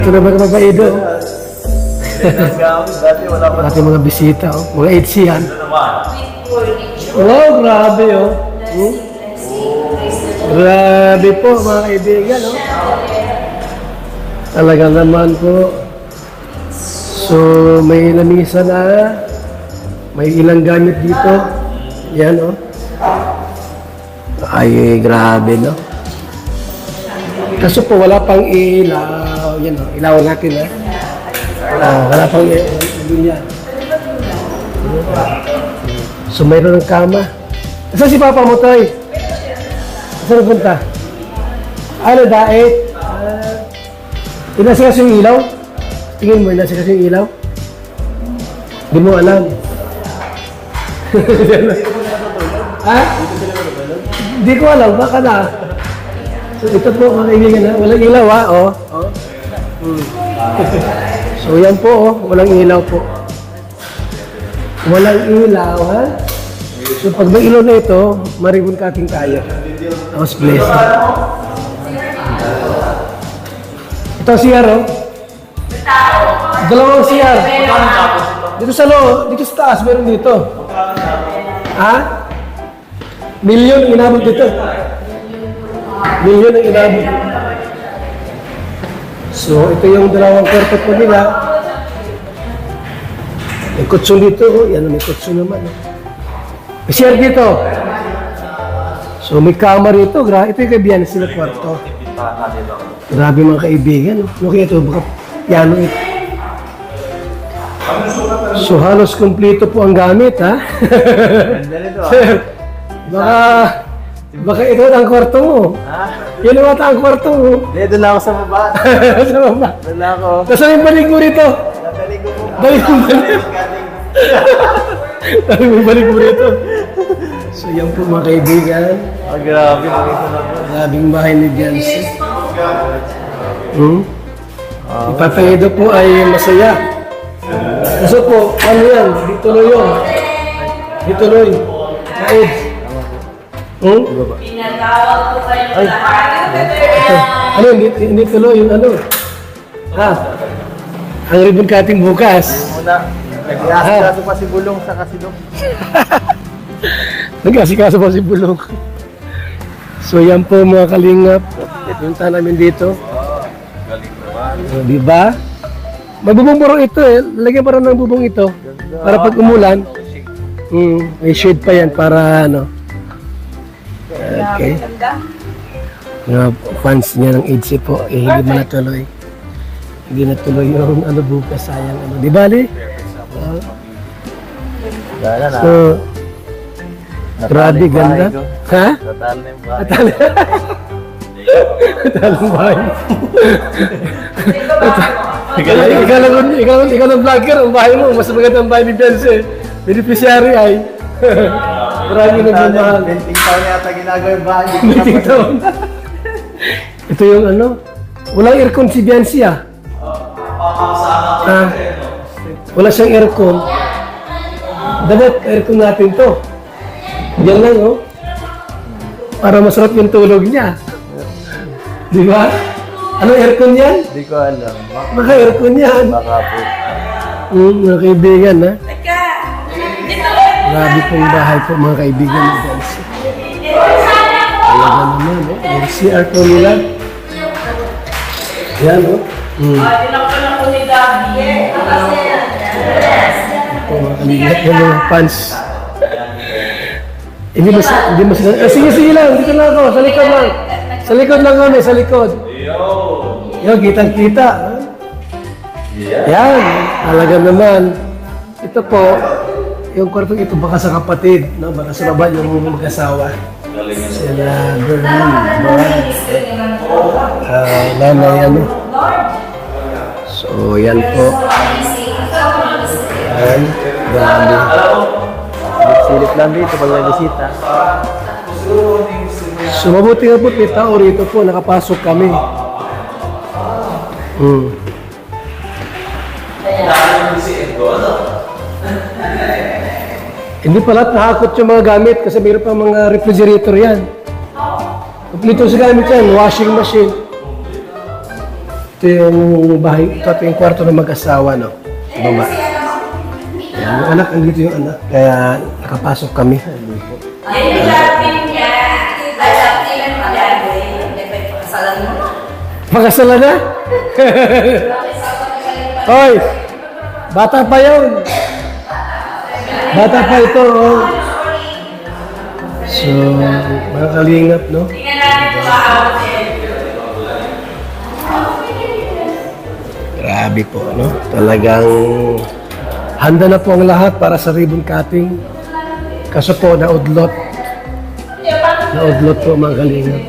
Ito na mga kabaido. Dati wala pa. Ating mga bisita, mga HC yan. Wow, grabe oh. Grabe po mga kaibigan oh. Talaga naman po. So may lamisa na. May ilang gamit dito. Yan oh. Ay, grabe no. Kaso po wala pang ilaw. Yan oh, ilaw natin wala pang ilaw. So mayroon ng kama. Saan si Papa mo, Toy? Saan punta? Ano, dait? Inasa kasi yung ilaw? Tingin mo, inasa kasi yung ilaw? Di mo alam. Ha? Di ko alam, baka na. So ito po mga kaibigan ha, walang ilaw ha, oh. So yan po oh, walang ilaw po. Walang ilaw ha. So pag may ilaw na ito, maribon cutting tayo. House blessing. Ito CR oh. Dalawang CR. Dito sa loob, dito sa taas, meron dito. Ha? Milyon inabot dito. Milyon ang inabot. So, ito yung dalawang kwarto po nila. May kutso dito. Oh. Yan, may kutso naman. Oh. May share dito. So, may kama rito. Ito yung kaibigan sila kwarto. Grabe mga kaibigan. No, kaya ito, baka piano ito. So, halos kumpleto po ang gamit, ha? Sir, baka ito ang kwarto mo. Yan ang ang kwarto mo. Hindi, doon ako sa baba. Sa baba. Doon ako. Nasaan yung balik mo rito? Nabalik ko po. Balik mo balik. Balik mo balik mo rito. So yan po mga kaibigan. Grabe. Makita na po. Grabing bahay ni Jansen. Ipapaido po ay masaya. Kasi po, ano yan? Di tuloy yun. Di tuloy. Kaid. Pinatawag ko kayo lahat. Ito. Ano, hindi tuloy yung ano. Ang ribbon cutting bukas. Muna, nag-iasikaso pa si Bulong sa Kasidong. Nag-asikaso pa si Bulong. So yan po mga kalingap. Punta namin dito. Galing naman. Di ba? May bubong buro ito eh. Lagyan pa rin ng bubong ito. Para pag umulan. May shade pa yan para ano. Okay. Mga fans niya ng EDC po, hindi mo natuloy. Hindi natuloy yung ano bukas, sayang ano. Di ba, Li? Gala na. So, grabe, ganda. Ha? Natal na yung bahay. Talang bahay. Ikaw ng vlogger, ang bahay mo, mas maganda ang bahay ni Benze. Beneficiary ay. Marami nagmamahal. 20 taon yata ginagawa yung bahay. 20 taon. Ito yung ano, walang aircon si Biancy ah. Wala siyang aircon. Dapat aircon natin to. Yan lang oh. Para masarap yung tulog niya. Di ba? Ano aircon yan? Hindi ko alam. Baka aircon yan. Baka po. Mga kaibigan ha. Teka, Grabe pong bahay po mga kaibigan ni Biancy. Talaga naman oh. Yung CR po nila. Yan oh. tinakpan ako ni Gabi. Kaligat na mga pants. Hindi mo sila. Sige lang. Dito lang ako. Sa likod lang. Sa likod lang kami. Sa likod. Yo, kitang-kita. Yan. Talaga naman. Ito po. Yung kwartong ito baka sa kapatid. No? Baka sa baba yung mag-asawa. Sila Berlin. Nanay ano. So, yan po. Yan. Grabe. Silip lang dito pag may bisita. So, mabuti nga po, may tao rito po. Nakapasok kami. Hindi pa lahat nakakot yung mga gamit kasi mayroon pa mga refrigerator yan. Kompleto sa gamit yan, washing machine. Ito yung bahay, ito yung kwarto ng mag-asawa, no? Sa baba. Yan, yung anak, andito yung anak. Kaya nakapasok kami. Yan yung lapin niya. Ay, lapin ang pag-alay. Kasalan mo. Makasala na? Hoy! Bata pa yun! Bata pa ito, oh. So, mga kalingap, no? Tingnan natin kung maawat eh. Grabe po, no? Talagang handa na po ang lahat para sa ribbon cutting. Kaso po, naudlot. Naudlot po mga kalingap.